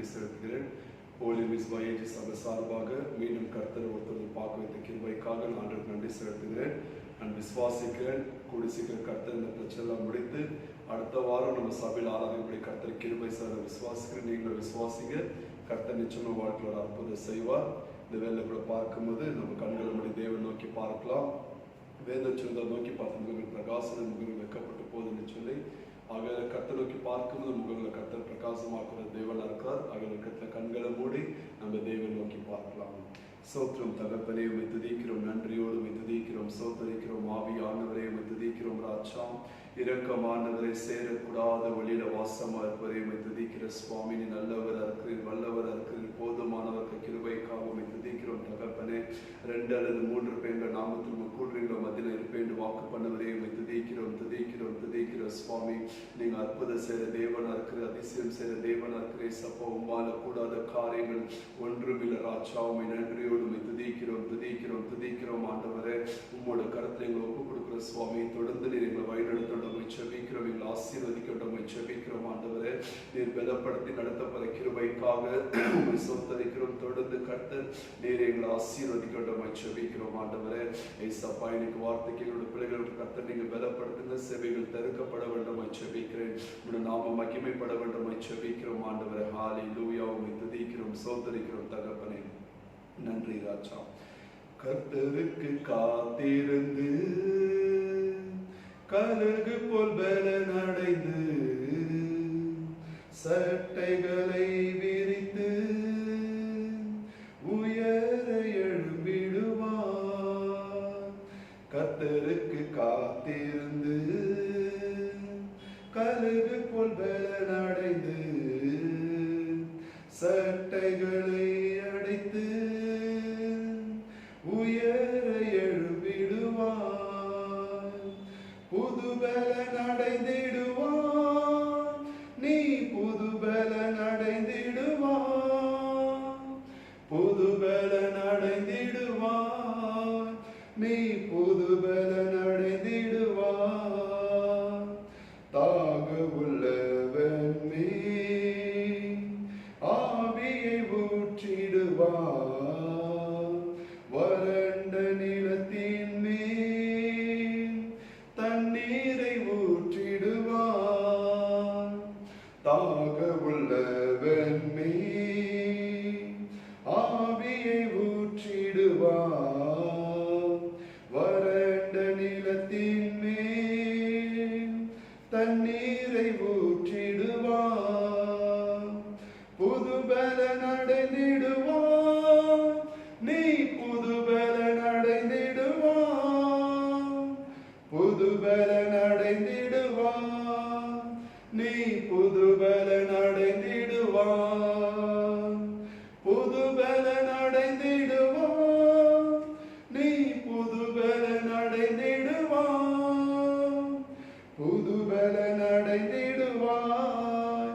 நன்றி செலுத்துகிறேன். Holi miss YAG சபை சார்பாக மீண்டும் கர்த்தர் ஒருத்தர் பார்க்க வைத்த கிருபைக்காக நான் ஆண்டவருக்கு நன்றி செலுத்துகிறேன். நான் விசுவாசிக்கிறேன் கூடி சீக்கிரம் கர்த்தர் இந்த பிரச்சனைலாம் முடித்து அடுத்த வாரம் நம்ம சபையில் ஆராதனைப்படி கர்த்தர் கிருபை சார் விசுவாசிக்கிறேன். நீங்களும் விசுவாசிங்க. கர்த்தர் நிச்சயமாக வாழ்க்கையில் ஒரு அற்புதம் செய்வார். இந்த வேலை கூட பார்க்கும்போது நம்ம கண்களை மூடி தேவன் நோக்கி பார்க்கலாம். வேத சுந்தர் நோக்கி பார்த்த முகங்கள் பிரகாசன முகங்கள் வைக்கப்பட்டு போகுதுன்னு சொல்லி ஆகிய கர்த்தர் நோக்கி பார்க்கும்போது முகங்களை கர்த்தர் பிரகாசமாக்குற தேவனாக இருக்கிறார். ஆகிய கர்த்தர் கண்களை மூடி நம்ம தேவன் நோக்கி பார்க்கலாம். சோத்திரம் தகப்பனே, உம்மை துதிக்கிறோம், நன்றியோடு உம்மை துதிக்கிறோம், சோதரிக்கிறோம். ஆவியானவரே உம்மை துதிக்கிறோம். ராஜா இரக்கமானவரை சேரக்கூடாத வழியில வாசமா இருப்பதை உம்மை துதிக்கிற சுவாமி. நீ நல்லவர் இருக்கிறீர், வல்லவர் இருக்கிறீர், போதுமானவருக்கு கிருபைக்காக உம்மை துதிக்கிறோம். தகப்பனே, 2 அல்லது 3 பேர்கள் நாமத்தில் கூடுறீங்களோ மத்தியில் இருப்பேன் வாக்கு பண்ணவரே உம்மை துதிக்கிறோம், துதிக்கிறோம், துதிக்கிறோம் சுவாமி. நீங்க அற்புதம் செய்கிற தேவனா இருக்கிற, அதிசயம் செய்கிற தேவனா இருக்கிற சப்போ. உம்மால கூடாத காரியங்கள் ஒன்றுமில்லை ராஜா. உம்மை நன்றியோடு உம்மை துதிக்கிறோம், துதிக்கிறோம், துதிக்கிறோம். ஆண்டவரே, உம்மோட கருத்தில் எங்களை ஒப்புக் கொடுக்குற சுவாமி. தொடர்ந்து நீர் எங்களை வழிநடத்தோட செபிக்கிறோம், எங்களை ஆசீர்வதிக்கட்டும் செபிக்கிறோம். ஆண்டவரே, நீர் பலப்படுத்தி நடத்தப்பட கிருபைக்காக உம்மை சோதரிக்கிறோம். தொடர்ந்து கர்த்தர் நீர் எங்களை ஆசீர்வதிக்கட்டும் செபிக்கிறோம். ஆண்டவரே, ஏசப்பா இன்னைக்கு வார்த்தைக்கு எங்களுடைய பிள்ளைகளுக்கு கர்த்தர் நீங்க பலப்படுத்துங்க. சேவைகள் தடுக்கப்பட வேண்டும் செபிக்கிறேன். உடைய நாம மகிமைப்பட வேண்டும் செபிக்கிறோம். ஆண்டவரே, ஹல்லேலூயா. உம்மை துதிக்கிறோம், சோதரிக்கிறோம். தகப்பனே, நன்றி ராஜா. கர்த்தருக்கு காத்திருந்து கழுகு போல் பலனடைந்து சட்டைகளை விரித்து உயர எழும்பிடுவார். கர்த்தருக்கு காத்திருந்து கழுகு போல் பலனடைந்து சட்டைகளை அடித்து உயர எழும்பிடுவார். புது பலன் அடைந்திடுவார், நீ புது பலன் அடைந்திடுவார். புது பலன் அடைந்திடுவார், நீ புது பலன் அடைந்திடுவார். தாக உள்ளவன் மேல் ஆவியை ஊற்றிடுவார். வறண்ட நிலத்தின் மேல் தண்ணீரை ஊற்றிடுவார். தாக உள்ளவன் மேல் ஆவியை ஊற்றிடுவார். வறண்ட நிலத்தின் மேல் தண்ணீரை ஊற்றிடுவார். புது பலன் அடைந்திடுவார், நீ புது பலன் அடைந்திடுவார். புது பலன் அடைந்திடுவார், நீ புது பலன் அடைந்திடுவார். புது பலன் அடைந்திடுவார், நீ புது பலன் அடைந்திடுவார். புது பலன் அடைந்திடுவார்,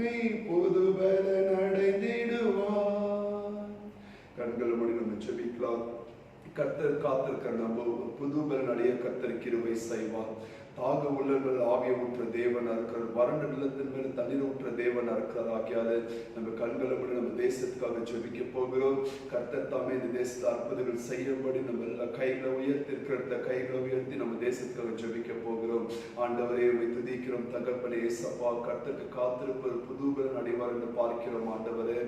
நீ புது பலன் அடைந்திடுவார். கண்களை மூடி நம்ம ஜெபிக்கலாம். கர்த்தர் காத்திருக்கிற நம்ம புது பலன் அடைய கர்த்தர் கிருபை செய்வார். தாக உள்ளங்கள் ஆவியை ஊற்ற தேவனா இருக்கிறார். வறண்ட நிலத்தின் மேல் தண்ணீர் ஊற்ற தேவனா இருக்கிறார். ஆகியாலே நம்ம கண்களை மூடி நம்ம தேசத்துக்காக ஜெபிக்க போகிறோம். கர்த்தர் தாமே இந்த தேசத்தை அற்புதங்கள் செய்யும்படி நம்ம எல்லா கைகளை உயர்த்தி இருக்கிற கைகளை உயர்த்தி நம்ம தேசத்துக்காக ஜெபிக்க போகிறோம். ஆண்டவரே, உம்மை துதிக்கிறோம். தகப்பனே, ஏசப்பா கர்த்தருக்கு காத்திருப்பது புது பலன் அடைவார் என்று பார்க்கிறோம். ஆண்டவரே,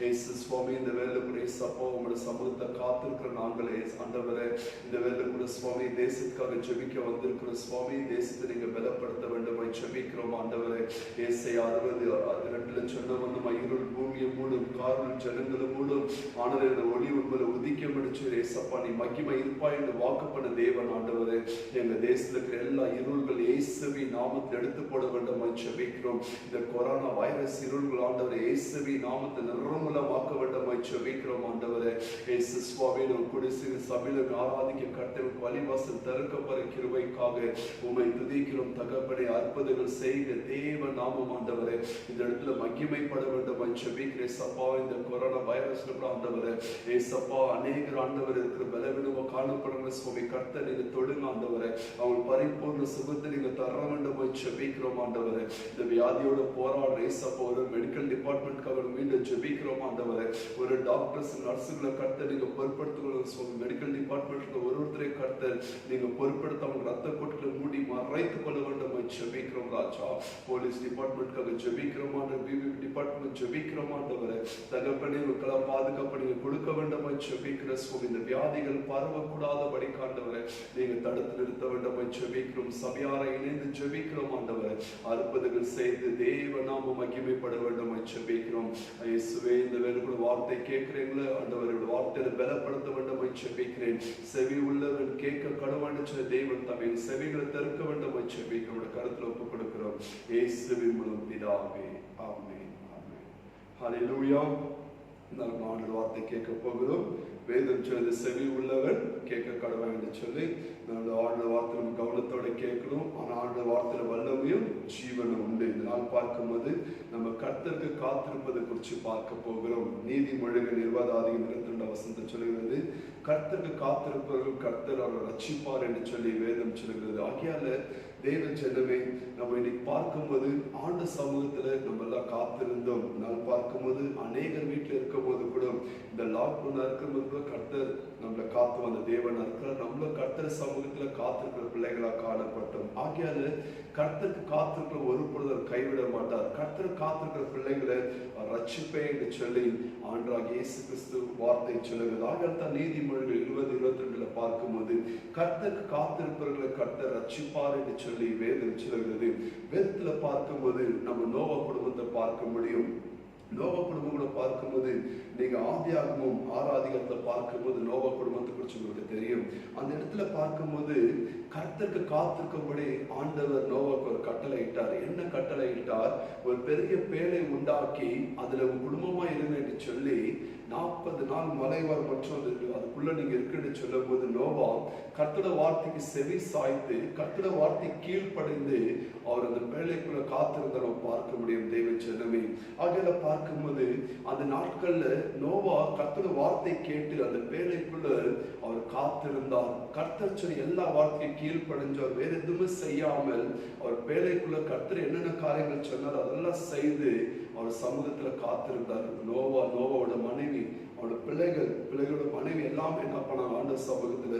ஏசு சுவாமி, இந்த வேலை கூட ஏசப்பா உங்களுடைய சமூகத்தை காத்திருக்கிற நாங்களே ஆண்டவரே, இந்த வேலை கூட சுவாமி தேசத்துக்காக ஜெபிக்க வந்திருக்கிற சுவாமி, தேசத்தை நீங்க பலப்படுத்த வேண்டும் ஜெபிக்கிறோம். ஆண்டவரே, ஏசாயா 62 சொன்னவனும் இருள் பூமியை மூடும், காரணம் ஜனங்களும் மூடும். ஆண்டவரே, இந்த ஒளி உண்மையில உதிக்க முடிச்சு ஏசப்பா நீ மகிமை இருப்பாய் என்று வாக்கு பண்ண தேவன். ஆண்டவரே, எங்க தேசத்துல இருக்கிற எல்லா இருள்கள் இயேசுவின் நாமத்தில் எடுத்து போட வேண்டும் ஜெபிக்கிறோம். இந்த கொரோனா வைரஸ் இருள்கள் ஆண்டவரே இயேசுவின் நாமத்தை நிர்மூலமாக்க வேண்டும் ஜெபிக்கிறோம். ஆண்டவரே, இயேசு சுவாமி நம் குடிசை சபையில ஆராதிக்க கர்த்தருக்கு வழிவாசல் திறக்கப்பட கிருபைக்காக உம்மை துதிக்கிறோம். தகப்பனே, அற்புதங்கள் செய்த தேவ நாமம் ஆண்டவரே இந்த இடத்துல மகிமைப்பட வேண்டும் ஜெபிக்கிறேன். சப்பா, இந்த கொரோனா வைரஸ் ஆண்டவரே ஏசப்பா அநேகர் ஆண்டவர் இருக்கிற பலவீனமா காணப்படுற சுவாமி கர்த்தர் நீங்க தொடுங்க ஆண்டவரே. அவங்க பரிபூர்ண சுகத்தை நீங்க தர வேண்டும் ஜெபிக்கிறோம். ஆண்டவரே, இந்த வியாதியோட போராடுற ஏசப்பா ஒரு மெடிக்கல் டிபார்ட்மெண்ட்காக மீண்டும் ஜெபிக்கிறோம் ஆண்டவரே. ஒரு டாக்டர்ஸ் நர்ஸுகளை கர்த்தர் நீங்க பொறுப்படுத்துகிறோம் சுவாமி. மெடிக்கல் டிபார்ட்மெண்ட்ல ஒருத்தரை கர்த்தர் நீங்க பொறுப்படுத்த அவங்க ரத்த கொட்டுகளை மூடி மறைத்துக் கொள்ள வேண்டும் ஜெபிக்கிறோம் ராஜா. போலீஸ் டிபார்ட்மெண்ட்காக ஜெபிக்கிறோம் ஆண்டவர். பிபிபி டிபார்ட்மெண்ட் ஜெபிக்கிறோம் ஆண்டவரே. தகப்பனே மக்களை பாதுகாப்பு நீங்க கொடுக்க வேண்டும் ஜெபிக்கிற சுவாமி. இந்த வியாதிகள் பரவக்கூடாதபடி ஆண்டவரே நீங்க தடுத்து நிறுத்த வேண்டும் ஜெபிக்கிறோம். சபையாரை இணைந்து ஜெபிக்கிறோம் ஆண்டவரே. அற்புதங்கள் செய்து தேவ நாமம் மகிமைப்பட வேண்டும் ஜெபிக்கிறோம். இயேசுவே இந்த வேலைக்குள்ள வார்த்தை கேட்கிறீங்களே ஆண்டவரோட வார்த்தையில பலப்படுத்த வேண்டும் ஜெபிக்கிறேன். செவி உள்ளவன் கேட்க கடவுள்னு சொன்ன தேவன் தம்மை செவிகளை திறக்க வேண்டும் ஜெபிக்கிறோம். கருத்துல ஒப்பு கொடுக்கிறோம் இயேசுவின் மூலம் பிதாவே. ஆமென் ஆமென். ஹல்லேலூயா. நாம் ஆண்டவர் வார்த்தை கேட்க போகிறோம். வேதம் சொல்லுது செவி உள்ளவன் கேட்க கடவுள் என்று சொல்லி நம்மளோட ஆண்டவர் வார்த்தை நம்ம கவனத்தோட கேட்கணும். ஆனால் ஆண்டவர் வார்த்தையில வல்லமையும் ஜீவனும் உண்டு. இந்த நாள் பார்க்கும்போது நம்ம கர்த்தருக்கு காத்திருப்பதை குறித்து பார்க்க போகிறோம். நீதிமொழிகள் 20:22 சொல்லுகிறது, கர்த்தருக்கு காத்திருப்பவர்கள் கர்த்தர் அவரை ரட்சிப்பார் என்று சொல்லி வேதம் சொல்லுகிறது. ஆகையால தேவ ஜனமே நம்ம இன்னைக்கு பார்க்கும்போது ஆண்டு சமூகத்துல நம்ம எல்லாம் காத்திருந்தோம். நாள் பார்க்கும்போது அநேகர் வீட்டுல இருக்கும் போது கூட இந்த லாக்டவுன் இருக்கும்போது கூட கர்த்தர் நம்மளை காத்து வந்த தேவனா இருக்கிறார். நம்மள கர்த்தர் சமூகத்துல காத்திருக்கிற பிள்ளைகளா காணப்பட்டோம். ஆகையால கர்த்தருக்கு காத்திருக்கிற ஒரு பொழுது கைவிட மாட்டார். கர்த்தர் காத்திருக்கிற பிள்ளைகளை ரட்சிப்பே என்று சொல்லி ஆண்டவராகிய இயேசு கிறிஸ்து வார்த்தை சொல்லுகிறது. ஆகையால் தான் நீதிமொழிகள் 20:22 பார்க்கும்போது கர்த்தருக்கு காத்திருப்பவர்களை கர்த்தர் ரட்சிப்பார் என்று சொல்லி வேதம் சொல்லுகிறது. வேதத்துல பார்க்கும்போது நம்ம நோவா குடும்பத்தை பார்க்க முடியும். நோவா குடும்பம் கூட பார்க்கும்போது நீங்க ஆதியாகமம் 6 பார்க்கும்போது நோவா குடும்பத்தை குறித்து உங்களுக்கு தெரியும். அந்த இடத்துல பார்க்கும்போது கர்த்தருக்கு காத்திருக்கும்படி ஆண்டவர் நோவாக்கு ஒரு கட்டளை இட்டார். என்ன கட்டளை இட்டார்? ஒரு பெரிய பேழை உண்டாக்கி அதுல குடும்பமா இருங்க என்று சொல்லி 40 நாள் மலைவார் மற்றும் அதுக்குள்ள நீங்க இருக்குன்னு சொல்லும் போது நோவா கர்த்தரோட வார்த்தைக்கு செவி சாய்த்து கர்த்தரோட வார்த்தை கீழ்ப்படைந்து அவர் அந்த பேழைக்குள்ள காத்திருந்த பார்க்க முடியும் தெய்வ ஜனமே. ஆகையில பார்க்கும்போது அந்த நாட்கள்ல நோவா கர்த்தரோட வார்த்தை கேட்டு அந்த பேழைக்குள்ள அவர் காத்திருந்தார். கர்த்தர் சொல்லி எல்லா வார்த்தையும் கீழ்ப்படைஞ்சார். வேற எதுவுமே செய்யாமல் அவர் பேழைக்குள்ள கர்த்தர் என்னென்ன காரியங்கள் சொன்னார் அதெல்லாம் செய்து அவர் சமூகத்துல காத்திருந்தார். நோவாவோட மனைவி அவரோட பிள்ளைகளோட மனைவி எல்லாமே என்ன பண்ணாங்க? ஆண்டவர் சமூகத்துல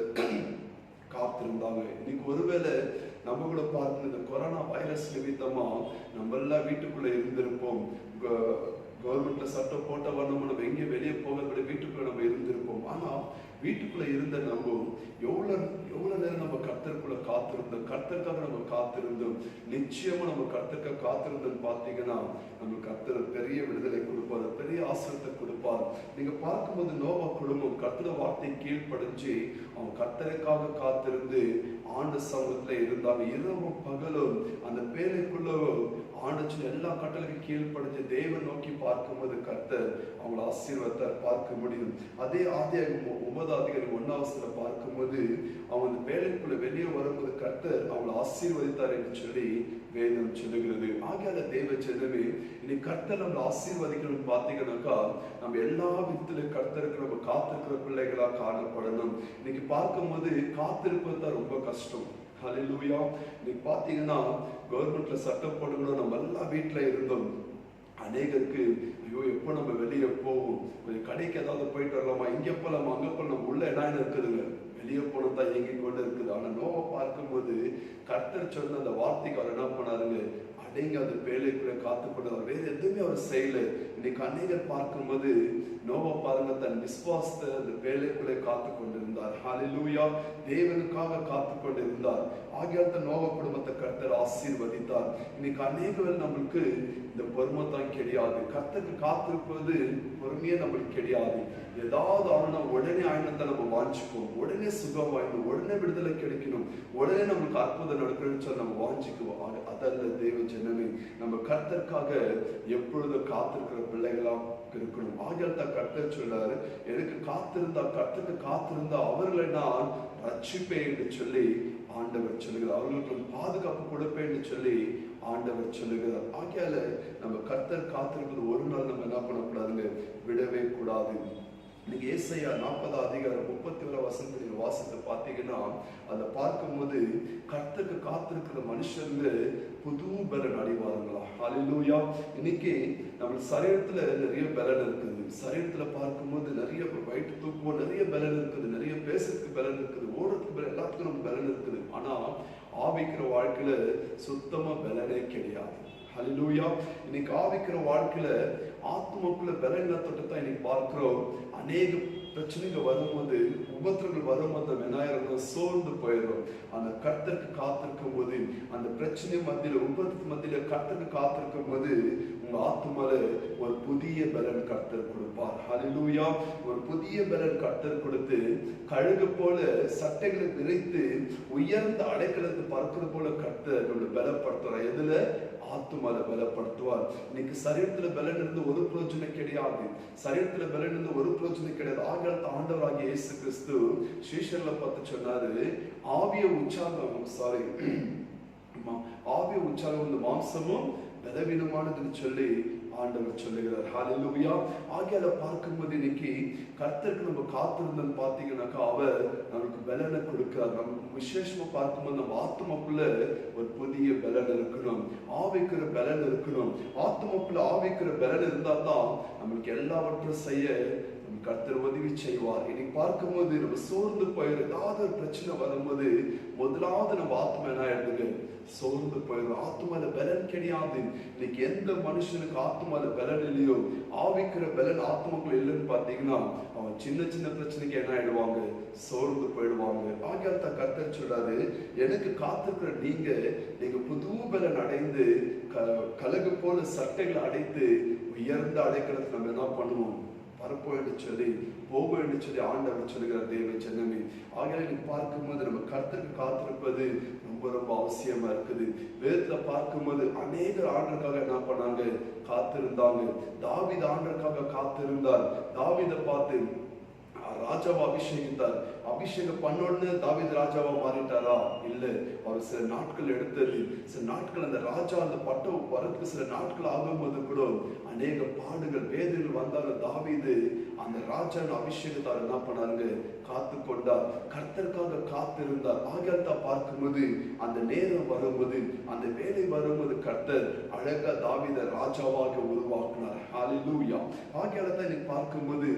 காத்திருந்தாங்க. இன்னைக்கு ஒருவேளை நம்ம கூட பார்த்து இந்த கொரோனா வைரஸ் நிமித்தமா நம்ம எல்லாம் வீட்டுக்குள்ள இருந்திருப்போம். கவர்மெண்ட்ல சட்டம் போட்ட வரணும் நம்ம எங்கே வெளியே போகிறபடி வீட்டுக்குள்ள நம்ம இருந்திருப்போம். ஆனா வீட்டுக்குள்ள இருந்த நம்ம எவ்வளவு நேரம் நம்ம கர்த்தருக்குள்ள காத்திருந்தோம். கர்த்தருக்காக நம்ம காத்திருந்தோம். நிச்சயமா நம்ம கர்த்தருக்காக காத்திருந்தோம். பார்த்தீங்கன்னா நம்ம கர்த்தர் பெரிய விடுதலை கொடுப்பார், பெரிய ஆசிரியத்தை கொடுப்பார். நீங்க பார்க்கும்போது நோவா குடும்பம் கர்த்தரோட வார்த்தை கீழ்ப்படைஞ்சு அவன் கர்த்தருக்காக காத்திருந்து ஆண்டு சமூகத்துல இருந்தாங்க. இரவும் பகலும் அந்த பேழைக்குள்ள ஆண்டு எல்லா கட்டளைக்கும் கீழ்ப்படைஞ்சு தேவன் நோக்கி பார்க்கும்போது கர்த்தர் அவங்களை ஆசீர்வாதத்தார் பார்க்க முடியும். அதே ஆதியாகமம் 9:1 பார்க்கும்போது அவங்க அந்த பேழைக்குள்ள வெளியே வரும்போது கர்த்தர் அவங்களை ஆசீர்வதித்தார் என்று சொல்லி வேதம் சொல்லுகிறது. ஆகையால தேவ ஜனமே இன்னைக்கு கர்த்தர் நம்மளை ஆசீர்வதிக்கணும்னு பார்த்தீங்கன்னாக்கா நம்ம எல்லா விதத்துல கர்த்தருக்கு நம்ம காத்திருக்கிற பிள்ளைகளா காணப்படணும். இன்னைக்கு பார்க்கும்போது காத்திருப்பது தான் ரொம்ப கஷ்டம். ஹல்லேலூயா. இன்னைக்கு பார்த்தீங்கன்னா கவர்மெண்ட்ல சட்டம் போடுங்களோ நம்ம எல்லாம் வீட்டுல இருந்தோம். அநேகருக்கு ஐயோ எப்போ நம்ம வெளியே போவோம், கொஞ்சம் கடைக்கு ஏதாவது போயிட்டு வரலாமா, இங்கே போகலாமா அங்கே போகலாம், நம்ம உள்ள இடம் இருக்குதுங்க, வெளியே போனதான் இயங்கி கொண்டு இருக்குது. ஆனால் நோவை பார்க்கும்போது கர்த்தர் சொன்ன அந்த வார்த்தைக்கு அவர் என்ன பண்ணாருங்க? அடங்கி அந்த பேழைக்குள்ள காத்துக்கொண்டார். வேற எதுவுமே அவர் செய்யல. இன்னைக்கு அநேகர் பார்க்கும்போது நோவா பாருங்க தன் விசுவாசத்தை அந்த பேழைக்குள்ளே காத்து கொண்டிருந்தார். ஹல்லேலூயா. தேவனுக்காக காத்து கொண்டிருந்தார். ஆகியால் தான் நோவா குடும்பத்தை கர்த்தர் ஆசீர்வதித்தார். இன்னைக்கு அநேகர்கள் நம்மளுக்கு இந்த பொறுமை தான் கிடையாது. கர்த்தருக்கு காத்திருப்பது பொறுமையே நம்மளுக்கு கிடையாது. ஏதாவது ஆனா உடனே ஆயினத்தை நம்ம வாஞ்சிக்குவோம், உடனே சுகம் வாங்கணும், உடனே விடுதலை கிடைக்கணும், உடனே நம்மளுக்கு அற்புதம் நடக்கணும்னு சொல்லி நம்ம வாஞ்சிக்குவோம். அதல்ல தேவ ஜனமே, நம்ம கர்த்தருக்காக எப்பொழுதும் காத்திருக்கிற பிள்ளைகளா இருக்கணும். ஆகியால் தான் கர்த்தர் சொல்றாரு, எனக்கு காத்திருந்தா கர்த்தருக்கு காத்திருந்தா அவர்களை நான் ரட்சிப்பேன் என்று சொல்லி ஆண்டவர் சொல்லுகிறார். அவர்களுக்கு பாதுகாப்பு கொடுப்பேன் என்று சொல்லி ஆண்டவர் சொல்லுகிறார். ஆகையால நம்ம கர்த்தர் காத்திருக்கிறது ஒரு நாள் நம்ம என்ன பண்ணக்கூடாதுங்க, விடவே கூடாது. நீங்க ஏசாயா 40 அதிகாரம் 31 வசனத்தை நீங்க வாசித்து பார்த்தீங்கன்னா அதை பார்க்கும்போது கர்த்தருக்கு காத்திருக்கிற மனுஷங்க புது பலன் அடைவாருங்களா. ஹல்லேலூயா. இன்னைக்கு நம்ம சரீரத்துல நிறைய பலன் இருக்குது. சரீரத்துல பார்க்கும்போது நிறைய வயிற்று தூக்குவோம், நிறைய பலன் இருக்குது, நிறைய பேசுறதுக்கு பலன் இருக்குது, ஓடுறதுக்கு பலன், எல்லாத்துக்கும் நம்ம பலன் இருக்குது. ஆனா ஆவிக்கிற வாழ்க்கையில சுத்தமா பலனே கிடையாது. ஹல்லேலூயா. இன்னைக்கு ஆவிக்கிற வாழ்க்கையில ஆத்மாக்குள்ள பலன்களை தொட்டத்தான் இன்னைக்கு பார்க்கிறோம். அநேக பிரச்சனைகள் வரும்போது, உபத்திரங்கள் வரும்போது விநாயகர்கள் சோர்ந்து போயிடும். அந்த கர்த்தருக்கு காத்திருக்கும் போது, அந்த பிரச்சனை மத்தியில, உபத்திரத்து மத்தியில கர்த்தருக்கு காத்திருக்கும் போது உங்க ஆத்மால ஒரு புதிய பலன் கர்த்தர் கொடுப்பார். ஹல்லேலூயா. ஒரு புதிய பலன் கர்த்தர் கொடுத்து கழுகு போல சட்டைகளை விரித்து உயர்ந்த அடைக்கலத்தை பறக்கிறது போல கர்த்தர் நம்மளை பலப்படுத்துவார். எதுல? ஆத்மால பலப்படுத்துவார். இன்னைக்கு சரீரத்துல பலன் இருந்து ஒரு பிரயோஜனம் கிடையாது. சரீரத்துல பலன் இருந்து ஒரு பிரயோஜனம் கிடையாது. ஆண்டவராகிய இயேசு கிறிஸ்து சீஷர்களை பார்த்து சொன்னாரு, ஆவிய உற்சாகம் ஆவிய உற்சாகம் இந்த மாம்சமும் பலவீனமானதுன்னு சொல்லி ஆண்டவர் சொல்லுகிறார். ஹல்லேலூயா. ஆகையால பார்க்கும்போது இன்னைக்கு கர்த்தருக்கு நம்ம காத்திருந்தோம்னு பார்த்தீங்கன்னாக்கா அவர் நமக்கு பலனை கொடுக்கிறார். நமக்கு விசேஷமா பார்க்கும்போது நம்ம ஆத்மாக்குள்ள ஒரு புதிய பலன் இருக்கணும், ஆவிக்கிற பலன் இருக்கணும். ஆத்மாக்குள்ள ஆவிக்கிற பலன் இருந்தா தான் நம்மளுக்கு எல்லாவற்றையும் செய்ய கர்த்தர் உதவி செய்வார். இன்னைக்கு பார்க்கும்போது நம்ம சோர்ந்து போயிடும். ஏதாவது ஒரு பிரச்சனை வரும்போது முதலாவது நம்ம ஆத்மா என்ன ஆயிடுது? சோர்ந்து போயிடும். ஆத்மால பலன் கிடையாது. இன்னைக்கு எந்த மனுஷனுக்கு ஆத்மால பலன் இல்லையோ, ஆவிக்கிற பலன் ஆத்மாக்குள்ள இல்லைன்னு பார்த்தீங்கன்னா அவன் சின்ன சின்ன பிரச்சனைக்கு என்ன ஆயிடுவாங்க? சோர்ந்து போயிடுவாங்க. ஆகியால் தான் கர்த்தர் சொல்றாரு, எனக்கு காத்திருக்கிற நீங்க புது பலன் அடைந்து கலகு போல சட்டைகளை அடைத்து உயர்ந்த அடைக்கிறதுக்கு நம்ம என்ன பண்ணுவோம்? பரப்போ என்று சொல்லி போக என்று சொல்லி ஆண்டவர் சொல்லுகிறார். தேவ ஜனமே, ஆகிய நீ பார்க்கும்போது நம்ம கர்த்தருக்கு காத்திருப்பது ரொம்ப ரொம்ப அவசியமா இருக்குது. வேதத்துல பார்க்கும்போது அநேக ஆண்டருக்காக என்ன பண்ணாங்க? காத்திருந்தாங்க. தாவீது ஆண்டருக்காக காத்திருந்தார். தாவீதை பார்த்து ராஜாவா அபிஷேகித்தார். அபிஷேகம் பண்ணோன்னு தாவீது ராஜாவா மாறிட்டாரா? இல்ல. அவர் சில நாட்கள் எடுத்தது. சில நாட்கள் அந்த ராஜா அந்த பட்டம் வரதுக்கு சில நாட்கள் ஆகும்போது கூட அநேக பாடுகள் வேதனைகள் வந்தாலும் தாவீது அந்த ராஜாவின் அபிஷேகத்தார் என்ன பண்ணாருங்க? காத்து கொண்டார். கர்த்தருக்காக காத்திருந்தார். ஆகியத்தான் பார்க்கும்போது அந்த நேரம் வரும்போது, அந்த வேலை வரும்போது கர்த்தர் அழகா தாவீதை ராஜாவாக உருவாக்கினார். ஹல்லேலூயா. ஆகியால்தான் இன்னைக்கு பார்க்கும்போது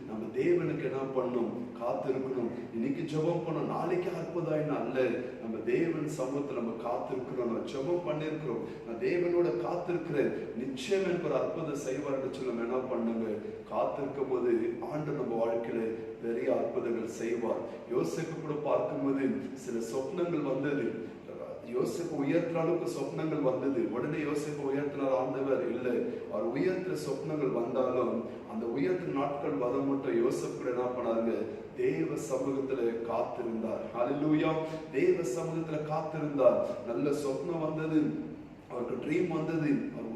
நம்ம தேவனுக்கு என்ன பண்ணணும்? காத்திருக்கணும். இன்னைக்கு ஜெபம் பண்ணணும், நாளைக்கு அற்புதம் அல்ல. நம்ம தேவன் சமூகத்தில் நம்ம காத்திருக்கிறோம். நம்ம ஜெபம் பண்ணிருக்கிறோம், நான் தேவனோட காத்திருக்கிறேன், நிச்சயம் எனக்கு ஒரு அற்புதம் செய்வார்னு சொல்லி நம்ம என்ன பண்ணுங்க? காத்திருக்கும் போது ஆண்டு நம்ம வாழ்க்கையில பெரிய அற்புதங்கள் செய்வார். யோசேப்பு கூட பார்க்கும்போது சில சொப்னங்கள் வந்தது. யோசேப்பு உயர்த்துற அளவுக்கு சொப்னங்கள் வந்தது. உடனே யோசேப்பு உயர்த்தினார் ஆண்டவர்? இல்லை. அவர் உயர்த்துற சொப்னங்கள் வந்தாலும் அந்த உயர்த்துற நாட்கள் வர மட்டும் யோசேப்பு என்ன பண்ணாருங்க? தேவ சமூகத்துல காத்திருந்தார். ஹல்லேலூயா. தேவ சமூகத்துல காத்திருந்தார். நல்ல சொப்னம் வந்தது, அவருக்கு ட்ரீம் வந்தது. அவர்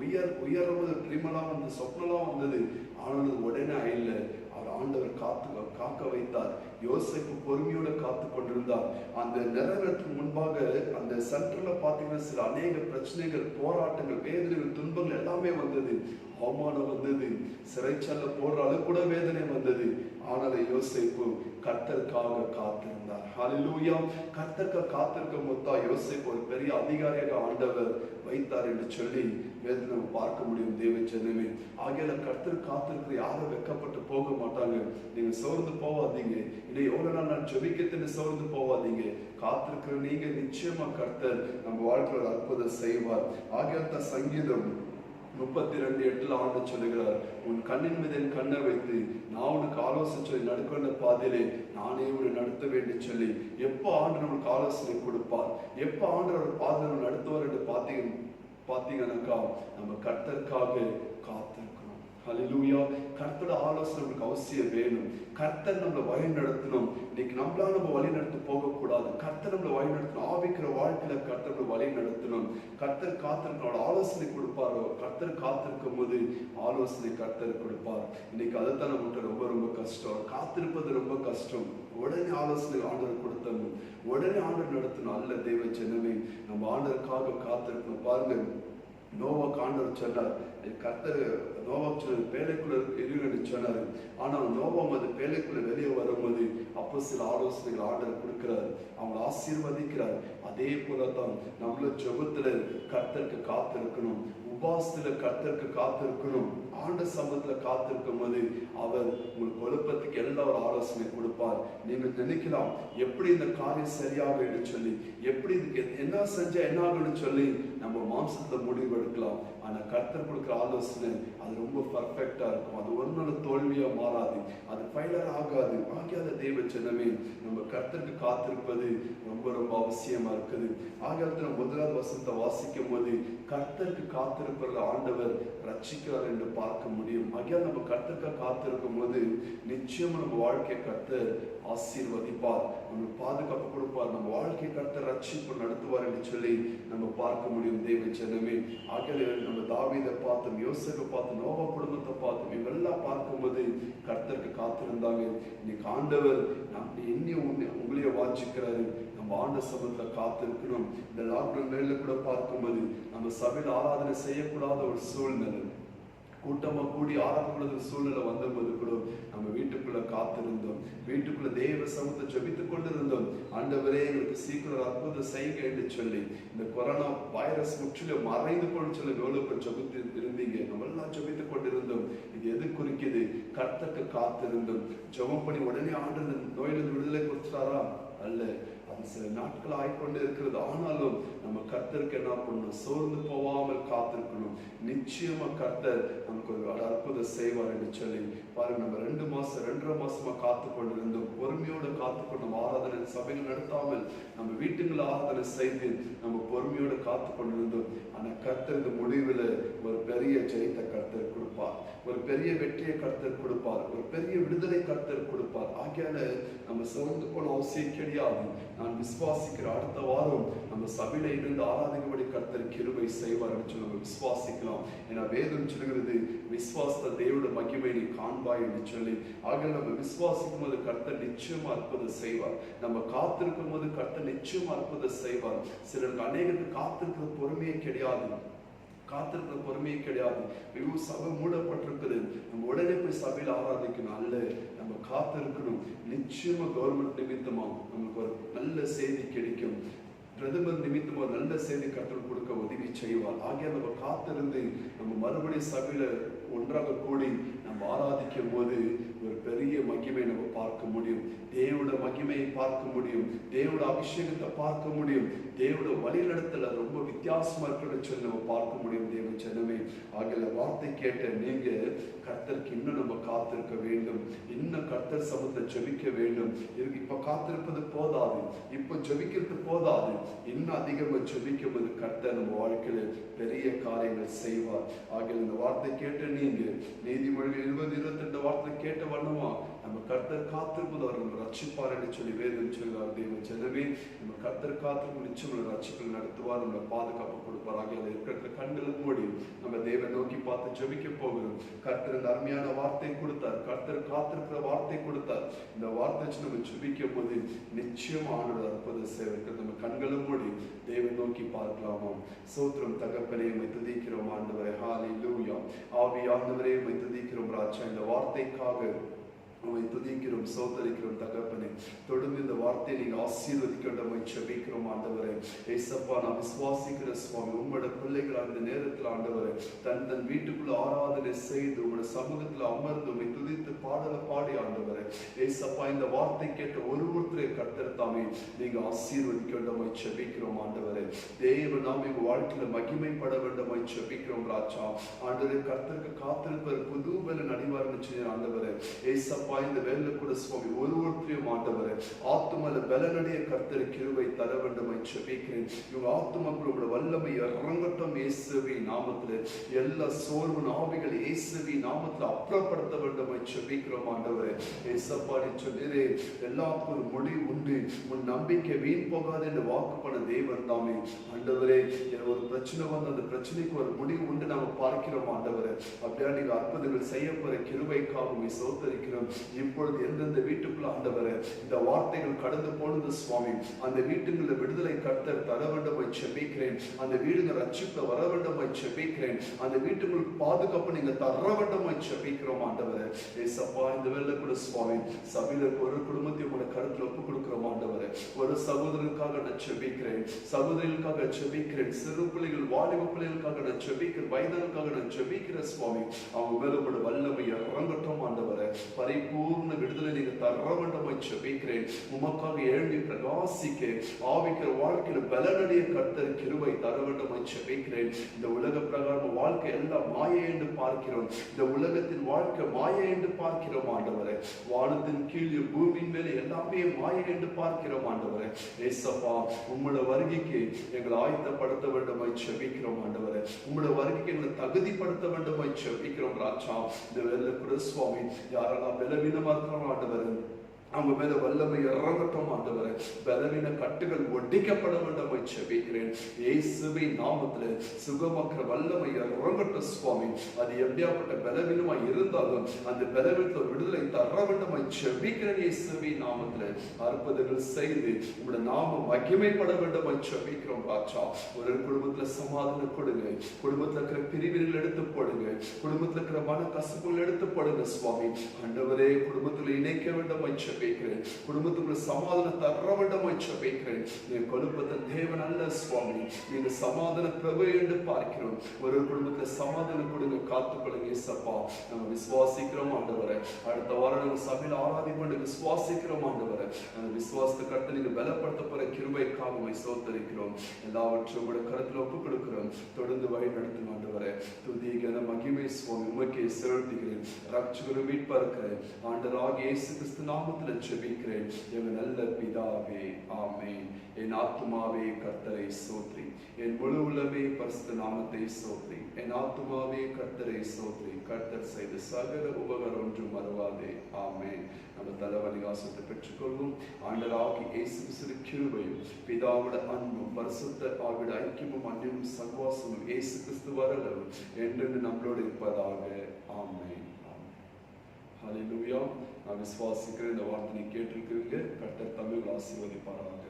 உயர்வது ட்ரீமெல்லாம் வந்து சொப்னெல்லாம் வந்தது. ஆனால் உடனே இல்ல. அவர் ஆண்டவர் காக்க வைத்தார். யோசேப்பு பொறுமையோட காத்து கொண்டிருந்தார். அந்த நிறைவேற்று முன்பாக அந்த சென்டர்ல பாத்தீங்கன்னா சில அநேக பிரச்சனைகள், போராட்டங்கள், வேதனைகள், துன்பங்கள் எல்லாமே வந்தது. அவமானம் வந்தது. சிறைச்சால போடுற அளவு கூட வேதனை வந்தது. ஆனால் யோசேப்பு கர்த்தருக்காக காத்திருந்தார். ஹல்லேலூயா. கர்த்தருக்காக காத்திருக்கும் போது யோசேப்பு ஒரு பெரிய அதிகாரியாக ஆண்டவர் வைத்தார் என்று சொல்லி வேதனை நம்ம பார்க்க முடியும். தேவ ஜனமே, ஆகையால கர்த்தர் காத்திருக்கிற யாரும் வெக்கப்பட்டு போக மாட்டாங்க. நீங்க சோர்ந்து போவாதீங்க. இன்னும் எவ்வளவு நாள் நான் ஜெபிக்கன்னு சோர்ந்து போவாதீங்க. காத்திருக்கிற நீங்க நிச்சயமா கர்த்தர் நம்ம வாழ்க்கையில் அற்புதம் செய்வார். ஆகையால சங்கீதம் 32:8 ஆண்டு சொல்லுகிறார், உன் கண்ணின் மீது என் கண்ணை வைத்து நான் உனக்கு ஆலோசனை சொல்லி நடக்கின்ற பாதையிலே நானே உன்னை நடத்த வேண்டும் சொல்லி எப்போ ஆண்டு நம்மளுக்கு ஆலோசனை கொடுப்பார், எப்போ ஆண்டு ஒரு பாதையில் நடத்துவார் என்று பார்த்தீங்கன்னாக்கா நம்ம கர்த்தருக்காக காத்திருக்கணும். ஹல்லேலூயா. கர்த்தரோட ஆலோசனை நமக்கு அவசியம் வேணும். கர்த்தர் நம்மளை வழி நடத்தணும். இன்னைக்கு நம்மளால நம்ம வழி நடத்த போகக்கூடாது. கர்த்தர் நம்மளை வழி நடத்தணும். ஆவிக்கிற வாழ்க்கையில கர்த்தர் வழி நடத்தணும். கர்த்தர் காத்திருக்கோட ஆலோசனை கொடுப்பாரோ, கர்த்தர் காத்திருக்கும் போது ஆலோசனை கர்த்தர் கொடுப்பார். இன்னைக்கு அதைத்தான் நம்மகிட்ட ரொம்ப ரொம்ப கஷ்டம். காத்திருப்பது ரொம்ப கஷ்டம். உடனே ஆலோசனை ஆண்டவர் கொடுத்தணும், உடனே ஆண்டவர் நடத்தணும். அல்ல தேவ ஜனமே, நம்ம ஆண்டவருக்காக காத்திருக்கணும். பாருங்க, நோவாக்கு ஆண்டவர் சொன்னார், கர்த்தர் நோவாக்கு சொன்னார், பேழைக்குள்ள இருங்கன்னு என்று சொன்னாரு. ஆனால் நோவாம் அது பேழைக்குள்ள வெளியே வரும்போது அப்போ சில ஆலோசனைகள் ஆண்டவர் கொடுக்கிறார், அவங்களை ஆசீர்வதிக்கிறார். அதே போலதான் நம்மள ஜெபத்துல கர்த்தருக்கு காத்திருக்கணும், உபாசத்துல கர்த்தருக்கு காத்திருக்கணும். ஆண்ட சமூகத்துல காத்திருக்கும் போது அவர் உங்களுக்கு குழப்பத்துக்கு எல்லா ஒரு ஆலோசனை கொடுப்பார். நீங்க நினைக்கலாம் எப்படி இந்த காரியம் சரியாக என்று சொல்லி, எப்படி இதுக்கு என்ன செஞ்சா என்ன ஆகும்னு சொல்லி நம்ம மாம்சத்துல முடிவு எடுக்கலாம். ஆனா கர்த்தர் கொடுக்குற ஆலோசனை அது ரொம்ப பர்ஃபெக்டா இருக்கும். அது ஒரு நாள் தோல்வியா மாறாது, அது ஃபெயிலியர் ஆகாது. ஆகியாத தேவ ஜனமே, நம்ம கர்த்தருக்கு காத்திருப்பது ரொம்ப ரொம்ப அவசியமா இருக்குது. ஆகியால முதலாவது வசனத்தை வாசிக்கும் போது கர்த்தருக்கு காத்திருப்பது ஆண்டவர் ரட்சிக்கிறார் என்று பார்க்க முடியும். ஆகியால் நம்ம கர்த்தருக்கு காத்திருக்கும் போது நிச்சயமா நம்ம வாழ்க்கையை கர்த்தர் ஆசீர்வதிப்பார், நம்ம பாதுகாப்பு கொடுப்பார், நம்ம வாழ்க்கையை கர்த்தர் ரட்சிப்பு நடத்துவார் என்று சொல்லி நம்ம பார்க்க முடியும் தேவ ஜனமே. ஆகியால நம்ம தாவீதை பார்த்தோம், யோசேப்பை பார்த்தோம், நோவா குடும்பத்தை பார்த்தோம். இவெல்லாம் பார்க்கும்போது கர்த்தருக்கு காத்திருந்தாங்க. இன்னைக்கு ஆண்டவர் நம்ம எண்ணி உங்களையே வாஞ்சிக்கிறாரு. நம்ம ஆண்ட சமூகத்துல காத்திருக்கணும். இந்த லாக்டவுன் மேல கூட பார்க்கும்போது நம்ம சபையில் ஆராதனை செய்யக்கூடாத ஒரு சூழ்நிலை, கூட்டமா கூடி ஆராதனை சூழ்நிலை வந்தபோது கூட நம்ம வீட்டுக்குள்ள காத்திருந்தோம், வீட்டுக்குள்ள தேவ சமூகத்தை ஜெபித்துக் கொண்டிருந்தோம். ஆண்டவரே எங்களுக்கு சீக்கிரம் அற்புதம் செய்யுங்க என்று சொல்லி இந்த கொரோனா வைரஸ் முற்றிலும் மறைந்து கொண்டு சொல்லி எவ்வளவு ஜெபித்து இருந்தீங்க. நம்ம எல்லாம் ஜெபித்துக் கொண்டிருந்தோம். இது எது குறிக்குது? கர்த்தருக்கு காத்திருந்தோம். ஜெபம் பண்ணி உடனே ஆண்டு நோயிலிருந்து விடுதலை கொடுத்தாரா? அல்ல, அது சில நாட்கள் ஆய்கொண்டு இருக்கிறது. ஆனாலும் நம்ம கர்த்தருக்கு என்ன பண்ணணும்? சோர்ந்து போகாமல் காத்திருக்கணும். நிச்சயமா கர்த்தர் நமக்கு ஒரு அற்புதம் செய்வார் என்று சொல்லி பாருங்க. நம்ம 2.5 மாசமா காத்து கொண்டிருந்தோம், பொறுமையோடு காத்துக்கொண்டு நம்ம ஆராதனை சபைகள் நடத்தாமல் நம்ம வீட்டுங்களை ஆராதனை செய்து நம்ம பொறுமையோடு காத்து கொண்டிருந்தோம். ஆனா கர்த்தர் இந்த முடிவில் ஒரு பெரிய ஜெயத்தை கர்த்தர் கொடுப்பார், ஒரு பெரிய வெற்றியை கர்த்தர் கொடுப்பார், ஒரு பெரிய விடுதலை கர்த்தர் கொடுப்பார். ஆகியால நம்ம சோர்ந்து போன அவசியம் கிடையாது. நான் விசுவாசிக்கிற அடுத்த வாரம் நம்ம சபையில இருந்து ஆராதிக்கப்படி கர்த்தர் கிருபை செய்வார் என்று சொல்லி நம்ம விசுவாசிக்கலாம். ஏன்னா வேதம் சொல்கிறது, விசுவாச தேவனுடைய மகிமை நீ காண்பாய் என்று சொல்லி. ஆக நம்ம விசுவாசிக்கும் போது கர்த்தர் நிச்சயமா அற்புதம் செய்வார். நம்ம காத்திருக்கும் போது கர்த்தர் நிச்சயமா அற்புதம் செய்வார். சிலருக்கு அநேகத்துக்கு காத்திருக்கிற பொறுமையே கிடையாது, காத்திருக்கிற பொறுமையே கிடையாது. சபை மூடப்பட்டிருக்குது, நம்ம உடனே போய் சபையில் ஆராதிக்கணும் அல்ல, நம்ம காத்திருக்கணும். நிச்சயமா கவர்மெண்ட் நிமித்தமா நமக்கு ஒரு நல்ல செய்தி கிடைக்கும், பிரதமர் நிமித்தமா ஒரு நல்ல செய்தி கற்றுக் கொடுக்க உதவி செய்வார். ஆகிய நம்ம காத்திருந்து நம்ம மறுபடியும் சபையில ஒன்றாக கூடி நம்ம ஆராதிக்கும் போது ஒரு பெரிய மகிமை நம்ம பார்க்க முடியும், தேவோட மகிமையை பார்க்க முடியும், தேவோட அபிஷேகத்தை பார்க்க முடியும், தேவோட வழிநடத்தல ரொம்ப வித்தியாசமா இருக்குன்னு சொல்லி நம்ம பார்க்க முடியும் தேவ ஜனமே. ஆகிய வார்த்தை கேட்ட நீங்க கர்த்தருக்கு இன்னும் நம்ம காத்திருக்க வேண்டும், இன்னும் கர்த்தர் சமூகத்தை ஜெபிக்க வேண்டும். இப்ப காத்திருப்பது போதாது, இப்ப ஜெபிக்கிறது போதாது, இன்னும் அதிகமா ஜெபிக்கும் போது கர்த்தர் நம்ம வாழ்க்கையில பெரிய காரியங்கள் செய்வார். ஆகிய இந்த வார்த்தை கேட்ட நீங்க நீதிமொழிகள் 20-22 வார்த்தை கேட்ட வண்ணமா நம்ம கர்த்தர் காத்திருப்பது அவர்கள் ரட்சிப்பார் என்று சொல்லி வேதம் சொல்கிறார். தேவ ஜனமே, நம்ம கர்த்தர் காத்திருக்கும் நிச்சயம் ரட்சிப்புகள் நடத்துவார், நம்ம பாதுகாப்பு கொடுப்பார். ஆகிய இருக்கிற கண்களுக்கு மூடி நம்ம தேவன் நோக்கி பார்த்து ஜெபிக்க போகிறோம். கர்த்தர் இந்த அருமையான வார்த்தை கொடுத்தார், கர்த்தர் காத்திருக்கிற வார்த்தை கொடுத்தார். இந்த வார்த்தை நம்ம ஜெபிக்கும் போது நிச்சயம் ஆண்டவர் அற்புத சேவைக்கு நம்ம கண்களும் மூடி தேவன் நோக்கி பார்க்கலாமா? சோத்திரம் தகப்பனே, உம்மை துதிக்கிறோம் ஆண்டவரே. ஹல்லேலூயா. ஆவியானவரே, உம்மை துதிக்கிறோம் ராஜா. இந்த வார்த்தைக்காக உம்மை துதிக்கிறோம், சோதரிக்கிறோம் தகப்பனே. தொடர்ந்து இந்த வார்த்தையை நீங்க ஆசீர்வதிக்கணும்மை ஜெபிக்கிறோம் ஆண்டவரே. ஏசப்பா, நான் விசுவாசிக்கிற சுவாமி, உங்களோட பிள்ளைகள் அந்த நேரத்தில் ஆண்டவரே தன் வீட்டுக்குள்ள ஆராதனை செய்து உங்களோட சமூகத்துல அமர்ந்து உம்மை துதித்து பாடலை பாடி ஆண்டவரே ஏசப்பா, இந்த வார்த்தை கேட்ட ஒருவருத்தரை கர்த்தர் தாமே நீங்க ஆசீர்வதிக்கணும்மை ஜெபிக்கிறோம் ஆண்டவரே. தேவ நாம் எங்க வாழ்க்கையில மகிமைப்பட வேண்டும்மை ஜெபிக்கிறோம் ராஜா. ஆண்டவரே, கர்த்தருக்கு காத்திருப்பது புது பலன் அடிவார்னு சொல்லி ஆண்டவரே ஏசப்பா, இந்த வேலை கூட சுவாமி ஒருவருத்தையும் ஆண்டவரே ஆத்துமல பலனடைய கர்த்தர் கிருபை தர வேண்டும் என்று ஜெபிக்கிறேன். இவங்க ஆத்துமக்களோட வல்லமை இறங்கட்டும் இயேசுவின் நாமத்திலே. எல்லா சோர்வு ஆவிகள் இயேசுவின் நாமத்தில் அப்புறப்படுத்த வேண்டும் என்று ஜெபிக்கிறோம் ஆண்டவரே. ஏசப்பா, நீ சொல்லிரே எல்லாத்துக்கும் ஒரு முடிவு உண்டு, உன் நம்பிக்கை வீண் போகாது என்று வாக்கு பண்ண தேவன் தாமே. ஆண்டவரே, ஒரு பிரச்சனை வந்து அந்த பிரச்சனைக்கு ஒரு முடிவு உண்டு நாம பார்க்கிறோம் ஆண்டவரே. அப்படியா நீங்க அற்புதங்கள் செய்ய போற கிருபைக்காக உம்மை ஸ்தோத்திரிக்கிறோம். இப்பொழுது எந்தெந்த வீட்டுக்குள்ள ஆண்டவரே இந்த வார்த்தைகள் கடந்து போனது சுவாமி, அந்த வீட்டுங்களில் விடுதலை கர்த்தர் தர வேண்டுமாய் ஜெபிக்கிறேன். அந்த வீடுங்க ரட்சிப்பு வர வேண்டுமாய் ஜெபிக்கிறேன். அந்த வீட்டுங்களுக்கு பாதுகாப்பு நீங்க தர வேண்டுமாய் ஜெபிக்கிறோம் ஆண்டவரே. ஏசப்பா, இந்த வேளை கூட சுவாமி சபையில ஒரு குடும்பத்தையும் உங்களுடைய கருத்துல ஒப்பு கொடுக்கிறோம் ஆண்டவரே. ஒரு சகோதரனுக்காக நான் ஜெபிக்கிறேன், சகோதரிகளுக்காக ஜெபிக்கிறேன், சிறு பிள்ளைகள் வாலிப பிள்ளைகளுக்காக நான் ஜெபிக்கிறேன், வயதனுக்காக நான் ஜெபிக்கிறேன் சுவாமி. அவங்க மேல உங்களுடைய வல்லமை இறங்கட்டும் ஆண்டவரே. பரிபூர்ண விடுதலை நீங்க தர வேண்டுமாய் ஜெபிக்கிறேன். உமக்காக எழும்பி பிரகாசிக்க ஆவிக்கிற வாழ்க்கையில பலனடைய கர்த்தர் கிருபை தர வேண்டுமாய் ஜெபிக்கிறேன். இந்த உலக பிரகாரம் வாழ்க்கை எல்லாம் மாயை என்று பார்க்கிறோம். இந்த உலகத்தின் வாழ்க்கை மாயை என்று பார்க்கிறோம் ஆண்டவரே. வானத்தின் கீழே பூமியின் மேலே எல்லாமே மாயை என்று பார்க்கிறோம் ஆண்டவரே. ஏசப்பா, உம்முடைய வருகைக்கு எங்களை ஆயத்தப்படுத்த வேண்டுமாய் ஜெபிக்கிறோம் ஆண்டவரே. உம்முடைய வருகைக்கு எங்களை தகுதிப்படுத்த வேண்டுமாய் ஜெபிக்கிறோம் ராஜா. இந்த வேலை கூட சுவாமி யாரெல்லாம் பலவீனமா இருக்கிறோம் ஆண்டவரே, அவங்க மேல வல்லமை இறங்கட்டும் ஆண்டவரே. பலவீன கட்டுகள் ஒடிக்கப்பட வேண்டுமாய் ஜெபிக்கிறேன். இயேசுவின் நாமத்திலே சுகமாக்குற வல்லமை இறங்கட்டும் சுவாமி. அது எப்படியாப்பட்ட பலவீனமா இருந்தாலும் அந்த பலவீனத்துல விடுதலை தர வேண்டுமாய் ஜெபிக்கிறேன். இயேசுவின் நாமத்திலே அற்புதங்கள் செய்து உங்களுடைய நாமம் மகிமைப்பட வேண்டுமாய் ஜெபிக்கிறோம் ராஜா. ஒரு குடும்பத்துல சமாதானம் கொடுங்க, குடும்பத்துல இருக்கிற பிரிவினைகள் எடுத்து போடுங்க, குடும்பத்துல இருக்கிற மன கசப்புகள் எடுத்து போடுங்க சுவாமி. ஆண்டவரே, குடும்பத்துல இணைக்க வேண்டுமாய் ஜெபிக்கிறேன். குடும்பத்துக்குள்ள சமாதானம் தர வேண்டுமாய் ஜெபிக்கிறேன். நீங்க கொழுப்பத்த தேவன் அல்ல சுவாமி, நீங்க சமாதான பிரபு என்று பார்க்கிறோம். ஒரு குடும்பத்துல சமாதானம் கொடுங்க, காத்துக்கொள்ளுங்க இயேசப்பா. நம்ம விசுவாசிக்கிறோம் ஆண்டவரே. அடுத்த வாரம் நம்ம சபையில ஆராதிப்போம் விசுவாசிக்கிறோம் ஆண்டவரே. அந்த விசுவாசத்தை கருத்து நீங்க பலப்படுத்த போற கிருபைக்காக உம்மை ஸ்தோத்திரிக்கிறோம். எல்லாவற்றையும் உங்களுடைய கருத்துல ஒப்புக் கொடுக்கிறோம். தொடர்ந்து வழி நடத்தும் ஆண்டவரே. துதி கன மகிமை சுவாமி உமக்கே செலுத்துகிறேன். ரட்சகரும் மீட்பா இருக்கிறேன் ஆண்டவராகிய இயேசு கிறிஸ்து நாமத்தில் ஜெபிக்கிறேன் எங்கள் நல்ல பிதாவே, ஆமென். என் ஆத்துமாவே கர்த்தரை ஸ்தோத்திரி, என் முழு உள்ளமே பரிசுத்த நாமத்தை ஸ்தோத்திரி. என் ஆத்துமாவே கர்த்தரை ஸ்தோத்திரி, கர்த்தர் செய்த சகல உபகாரம் ஒன்றும் மறவாதே, ஆமென். நம்ம தலைவலிகாசத்தை பெற்றுக்கொள்வோம். ஆண்டவராகிய இயேசு கிறிஸ்துவின் கிருபையும் பிதாவுடைய அன்பும் பரிசுத்த ஆவியுடைய ஐக்கியமும் அன்பிலும் சகவாசமும் இயேசு கிறிஸ்து வரலும் என்றென்று நம்மளோடு இருப்பதாக, ஆமென். ஹல்லேலூயா. நான் விசுவாசிக்கிறேன். இந்த வார்த்தையை கேட்டிருக்கிறீங்க. கர்த்தர் தமிழ் ஆசீர்வதிப்பாராக.